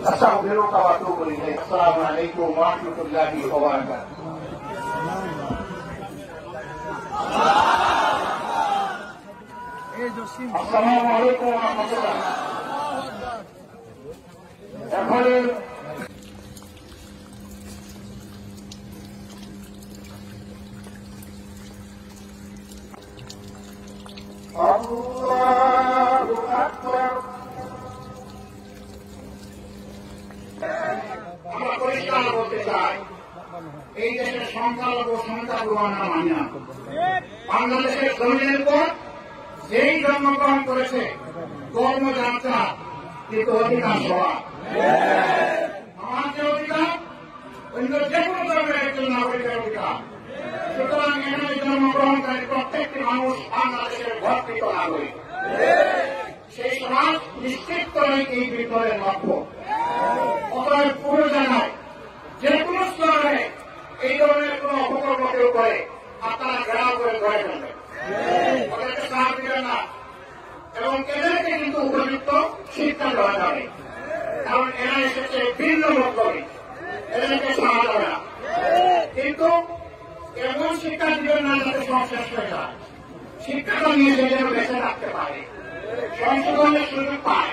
أستغفرك وأتوب إليك. السلام عليكم ورحمة الله وبركاته. السلام عليكم ورحمة الله. এখন আল্লাহু আকবার। আমরা পরিষ্কার বলতে চাই, এই দেশের সংখ্যালঘু আমরা মানি না। বাংলাদেশের জমিনের পর যেই জন্মগ্রহণ করেছে কর্মযাত্রা কিন্তু অধিকার সভা আমার যে অধিকার অন্য যে কোনো ধর্মের একজন নাগরিকের অধিকার। সুতরাং এখানে জন্মগ্রহণকারী প্রত্যেকটি মানুষ বাংলাদেশের ভর্তিত নাগরিক। সেই সমাজ নিশ্চিত করে এই বিপ্লবের লক্ষ্য। অতএব পুরো জায়গায় যে কোনো স্তরে এই ধরনের কোন অপকর্ম কেউ করে আপনারা ঘেরাও করে ধরে ফেলবেন, ওদেরকে সাহায্য দিবেন না এবং এদেরকে কিন্তু উপযুক্ত শিক্ষা দেওয়া যাবে। কারণ এরা এসেছে ভিন্ন মতলবে, এদেরকে সাহায্য হবে না। কিন্তু এমন শিক্ষা দিবেন না যাতে সব শেষ হয়ে যায়। শিক্ষাটা নিয়ে যেন বেঁচে রাখতে পারে, সংশোধনের সুযোগ পায়।